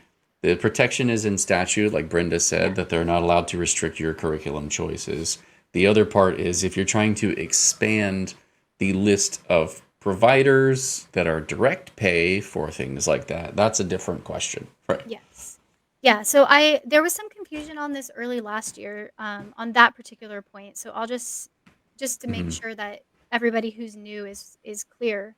protection is in statute, like Brenda Yeah. said, that they're not allowed to restrict your curriculum choices. The other part is if you're trying to expand the list of providers that are direct pay for things like that, that's a different question. Right. yes. Yeah, so there was some confusion on this early last year, on that particular point. So I'll just to make Hmm. sure that everybody who's new is clear.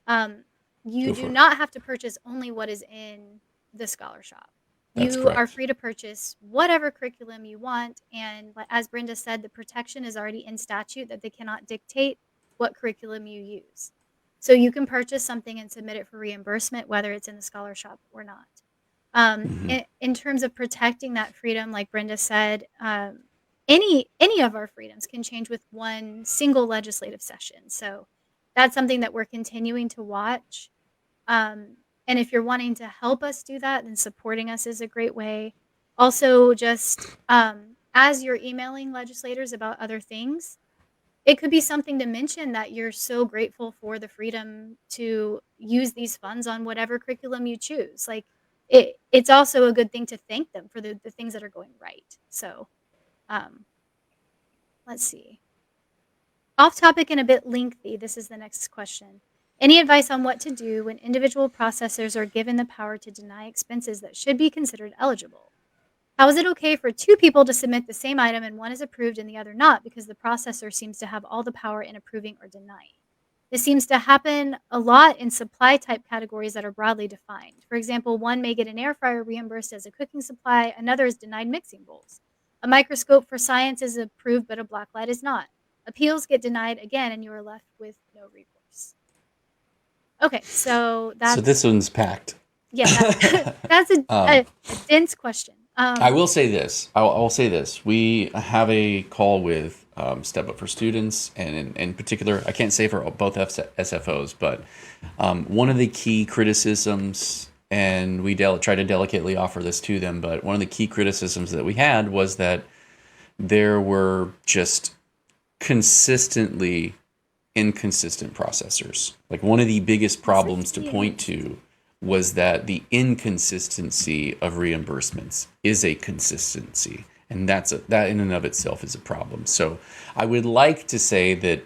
Um, you Go do for it. not have to purchase only what is in the scholar shop. That's You are correct. free to purchase whatever curriculum you want, and as Brenda said, the protection is already in statute that they cannot dictate what curriculum you use. So you can purchase something and submit it for reimbursement, whether it's in the scholar shop or not. Hmm. In terms of protecting that freedom, like Brenda said, any of our freedoms can change with one single legislative session. So that's something that we're continuing to watch. And if you're wanting to help us do that, then supporting us is a great way. Also, just as you're emailing legislators about other things, it could be something to mention that you're so grateful for the freedom to use these funds on whatever curriculum you choose. Like it's also a good thing to thank them for the things that are going right. So um, let's see. Off topic and a bit lengthy, this is the next question. Any advice on what to do when individual processors are given the power to deny expenses that should be considered eligible? How is it okay for two people to submit the same item and one is approved and the other not because the processor seems to have all the power in approving or denying? This seems to happen a lot in supply type categories that are broadly defined. For example, one may get an air fryer reimbursed as a cooking supply, another is denied mixing bowls. A microscope for science is approved, but a blacklight is not. Appeals get denied again, and you are left with no recourse. Okay, so So this one's packed. yeah, that's Um, a dense question. I will say this. I will say this. We have a call with Step Up for Students, and in particular, I can't say for both SFOs, but one of the key criticisms, and we try to delicately offer this to them, but one of the key criticisms that we had was that there were just consistently inconsistent processors. Like one of the biggest problems to point Consistent. to was that the inconsistency of reimbursements is a consistency, and that in and of itself is a problem. So I would like to say that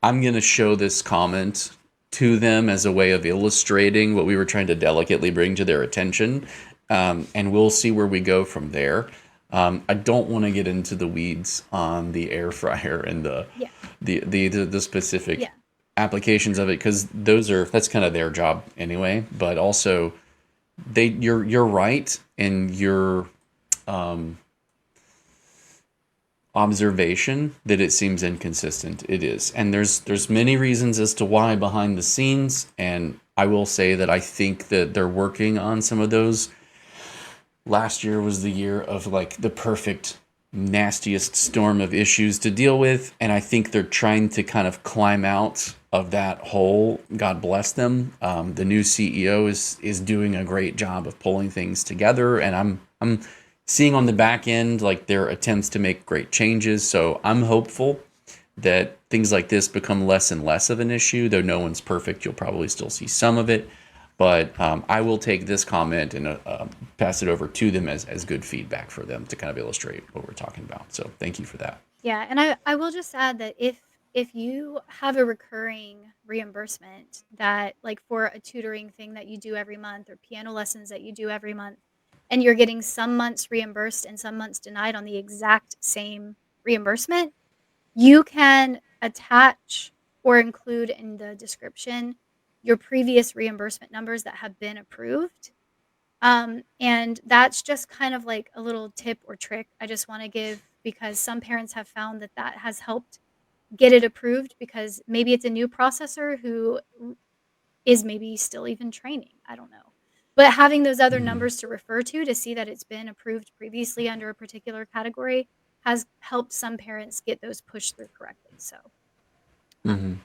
I'm going to show this comment to them as a way of illustrating what we were trying to delicately bring to their attention, and we'll see where we go from there. I don't want to get into the weeds on the air fryer and Yeah. the specific Yeah. applications of it, because that's kind of their job anyway. But also, you're right in your observation that it seems inconsistent. It is, and there's many reasons as to why behind the scenes, and I will say that I think that they're working on some of those. Last year was the year of like the perfect nastiest storm of issues to deal with, and I think they're trying to kind of climb out of that hole. God bless them. The new CEO is doing a great job of pulling things together, and I'm seeing on the back end like their attempts to make great changes. So I'm hopeful that things like this become less and less of an issue. Though no one's perfect, you'll probably still see some of it. But I will take this comment and pass it over to them as good feedback for them to kind of illustrate what we're talking about. So thank you for that. Yeah, and I will just add that if you have a recurring reimbursement that, like, for a tutoring thing that you do every month or piano lessons that you do every month, and you're getting some months reimbursed and some months denied on the exact same reimbursement, you can attach or include in the description your previous reimbursement numbers that have been approved. And that's just kind of like a little tip or trick I just want to give, because some parents have found that that has helped get it approved, because maybe it's a new processor who is maybe still even training. I don't know. But having those other numbers to refer to see that it's been approved previously under a particular category has helped some parents get those pushed through correctly. So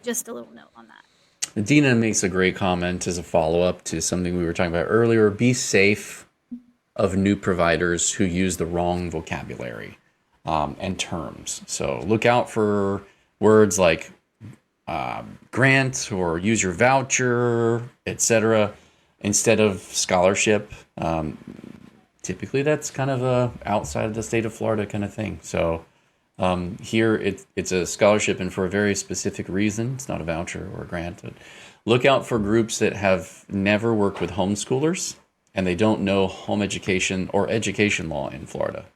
just a little note on that. Dina makes a great comment as a follow-up to something we were talking about earlier. Be safe of new providers who use the wrong vocabulary and terms. So look out for words like grant or use your voucher, etc., instead of scholarship. Typically, that's kind of a outside of the state of Florida kind of thing. So here, it's a scholarship, and for a very specific reason. It's not a voucher or a grant. But look out for groups that have never worked with homeschoolers, and they don't know home education or education law in Florida.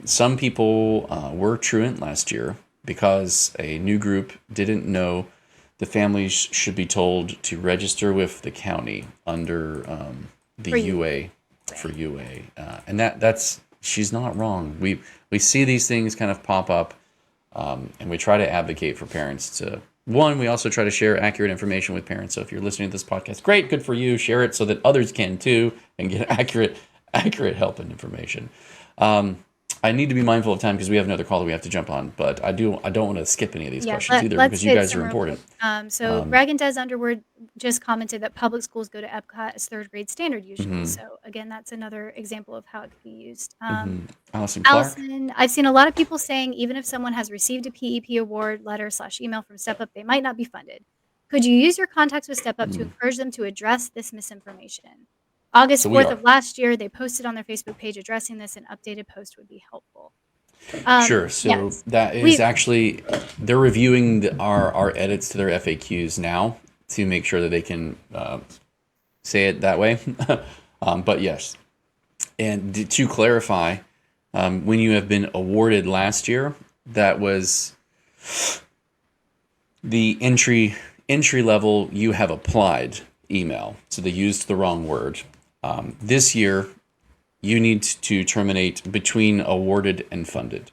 Some people were truant last year because a new group didn't know the families should be told to register with the county under the UA for UA, and that's she's not wrong. We see these things kind of pop up, and we try to advocate for parents to. One, we also try to share accurate information with parents. So if you're listening to this podcast, great, good for you. Share it so that others can too and get accurate help and information. I need to be mindful of time because we have another call that we have to jump on, but I don't want to skip any of these questions either because you guys are important. So Greg and Des Underwood just commented that public schools go to EPCOT as third grade standard usually. So again, that's another example of how it could be used. Allison Clark. Allison, I've seen a lot of people saying even if someone has received a PEP award letter / email from Step Up, they might not be funded. Could you use your contacts with Step Up to encourage them to address this misinformation? August 4th of last year, they posted on their Facebook page addressing this. An updated post would be helpful. Sure. So that is actually, they're reviewing our edits to their FAQs now to make sure that they can say it that way. But yes. And to clarify, when you have been awarded last year, that was the entry level you have applied email. So they used the wrong word. This year, you need to terminate between awarded and funded.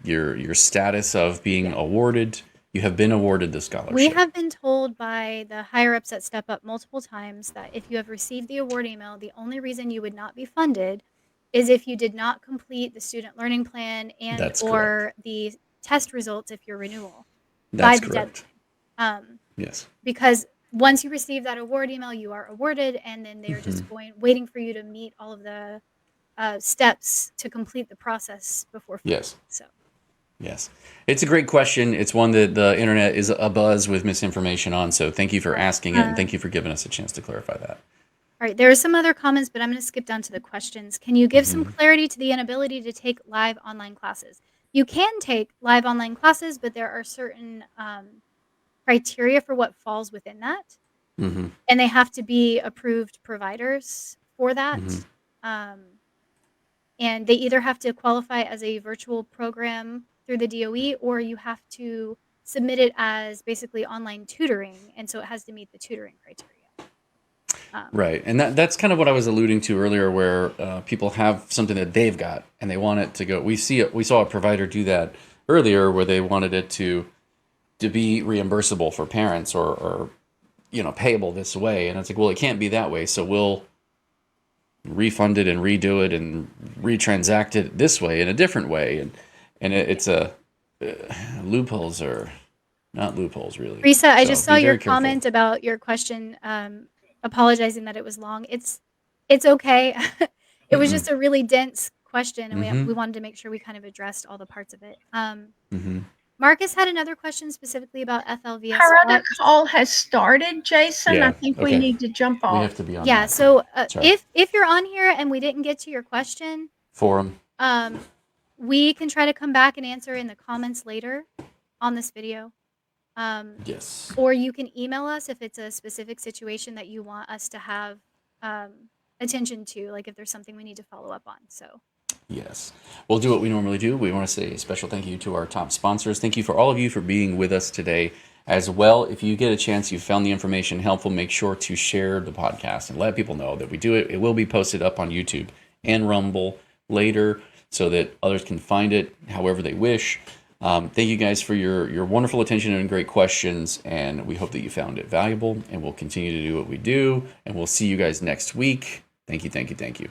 Your status of being awarded, you have been awarded the scholarship. We have been told by the higher ups at Step Up multiple times that if you have received the award email, the only reason you would not be funded is if you did not complete the student learning plan and or the test results if you're renewal. That's correct. Yes. Because once you receive that award email, you are awarded, and then they're just waiting for you to meet all of the steps to complete the process before funding. Yes. So. Yes. It's a great question. It's one that the internet is abuzz with misinformation on. So thank you for asking it, and thank you for giving us a chance to clarify that. All right. There are some other comments, but I'm going to skip down to the questions. Can you give some clarity to the inability to take live online classes? You can take live online classes, but there are certain criteria for what falls within that. And they have to be approved providers for that. And they either have to qualify as a virtual program through the DOE, or you have to submit it as basically online tutoring, and so it has to meet the tutoring criteria. Right, and that's kind of what I was alluding to earlier, where people have something that they've got and they want it to go. We saw a provider do that earlier, where they wanted it to be reimbursable for parents, or payable this way, and it's like, well, it can't be that way, so we'll refund it and redo it and retransact it this way in a different way, and it's loopholes are not loopholes, really. Risa, I So just be saw your very careful. comment about your question, apologizing that it was long. It's okay. It was just a really dense question, and we wanted to make sure we kind of addressed all the parts of it. Marcus had another question specifically about FLVS. Our other call has started, Jason. Yeah, I think we okay. need to jump We off. have to be on Yeah, that. so Sorry. if you're on here and we didn't get to your question, Forum. we can try to come back and answer in the comments later on this video. Yes. Or you can email us if it's a specific situation that you want us to have attention to, like if there's something we need to follow up on. So Yes. We'll do what we normally do. We want to say a special thank you to our top sponsors. Thank you for all of you for being with us today as well. If you get a chance, you found the information helpful, make sure to share the podcast and let people know that we do it. It will be posted up on YouTube and Rumble later so that others can find it however they wish. Thank you guys for your wonderful attention and great questions, and we hope that you found it valuable, and we'll continue to do what we do, and we'll see you guys next week. Thank you, thank you, thank you.